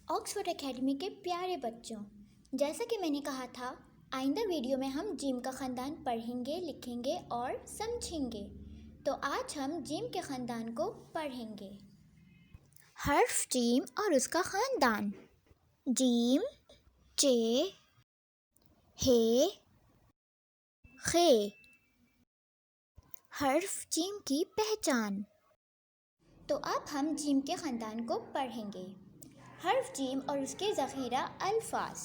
Oxford academy کے پیارے بچوں، جیسا کہ میں نے کہا تھا، آئندہ ویڈیو میں ہم جیم کا خاندان پڑھیں گے، لکھیں گے اور سمجھیں گے۔ تو آج ہم جیم کے خاندان کو پڑھیں گے۔ حرف جیم اور اس کا خاندان۔ جیم، چے، ہے، خے۔ حرف جیم کی پہچان۔ تو اب ہم جیم کے خاندان کو پڑھیں گے۔ حرف جیم اور اس کے ذخیرہ الفاظ۔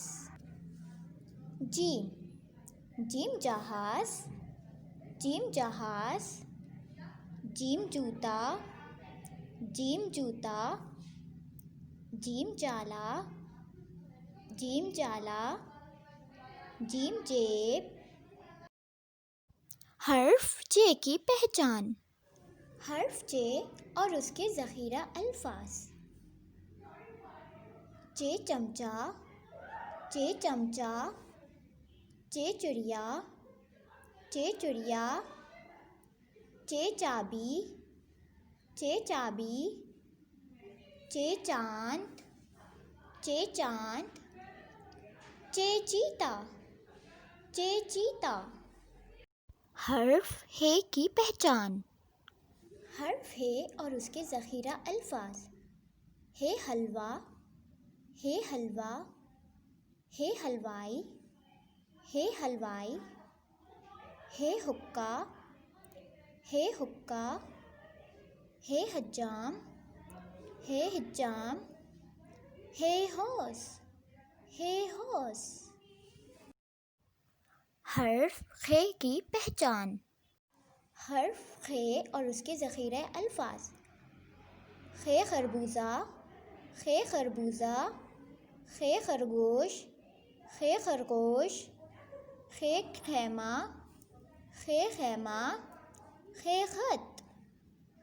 جیم، جیم جہاز، جیم جہاز، جیم جوتا، جیم جوتا، جیم جالا، جیم جالا، جیم جیب۔ حرف جے کی پہچان۔ حرف جے اور اس کے ذخیرہ الفاظ۔ چے چمچہ، چے چمچہ، چے چڑیا، چے چڑیا، چے چابی، چے چابی، چے چاند، چے چاند، چے چیتا، چے چیتا۔ حرف ہے کی پہچان۔ حرف ہے اور اس کے ذخیرہ الفاظ۔ ہے حلوہ، ہے حلوہ، ہے حلوائی، ہے حلوائی، ہے حقہ، ہے حقہ، ہے حجام، ہے حجام، ہے ہوس، ہے ہوس۔ حرف خے کی پہچان۔ حرف خے اور اس کے ذخیرہ الفاظ۔ خے خربوزہ، خے خربوزہ، خے خرگوش، خے خرگوش، خے خیمہ، خے خیمہ، خے خط،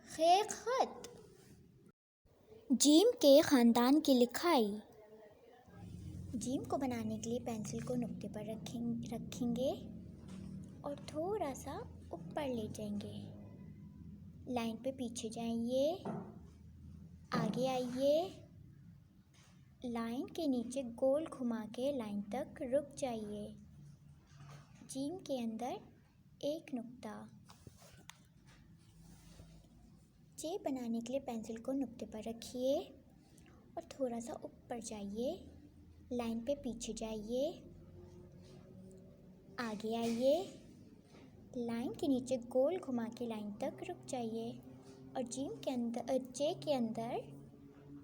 خے خط۔ جیم کے خاندان کی لکھائی۔ جیم کو بنانے کے لیے پینسل کو نقطے پر رکھیں گے اور تھوڑا سا اوپر لے جائیں گے۔ لائن پہ پیچھے جائیے، آگے آئیے، لائن کے نیچے گول گھما کے لائن تک رک جائیے۔ جیم کے اندر ایک نقطہ۔ جے بنانے کے لیے پینسل کو نقطے پر رکھیے اور تھوڑا سا اوپر جائیے، لائن پہ پیچھے جائیے، آگے آئیے، لائن کے نیچے گول گھما کے لائن تک رک جائیے اور جے کے اندر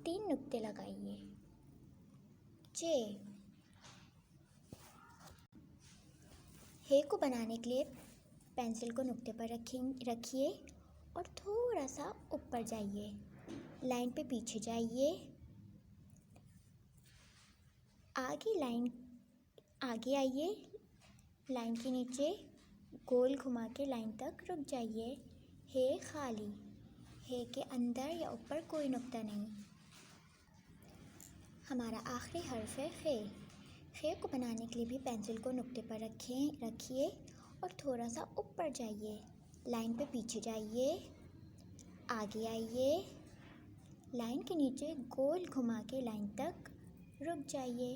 3 نقطے لگائیے۔ جے۔ ہے کو بنانے کے لیے پینسل کو نقطے پر رکھیے اور تھوڑا سا اوپر جائیے، لائن پہ پیچھے جائیے، آگے آئیے، لائن کے نیچے گول گھما کے لائن تک رک جائیے۔ ہے خالی، ہے کے اندر یا اوپر کوئی نقطہ نہیں۔ ہمارا آخری حرف ہے خے۔ خے کو بنانے کے لیے بھی پینسل کو نقطے پر رکھیے اور تھوڑا سا اوپر جائیے، لائن پہ پیچھے جائیے، آگے آئیے، لائن کے نیچے گول گھما کے لائن تک رک جائیے۔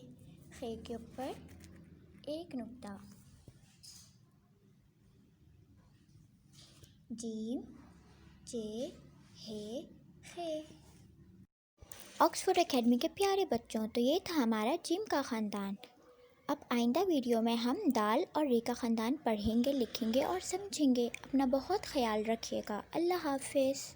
خے کے اوپر ایک نقطہ۔ جیم، چے، ہے، خے۔ آکسفورڈ اکیڈمی کے پیارے بچوں، تو یہ تھا ہمارا جیم کا خاندان۔ اب آئندہ ویڈیو میں ہم دال اور ری کا خاندان پڑھیں گے، لکھیں گے اور سمجھیں گے۔ اپنا بہت خیال رکھیے گا۔ اللہ حافظ۔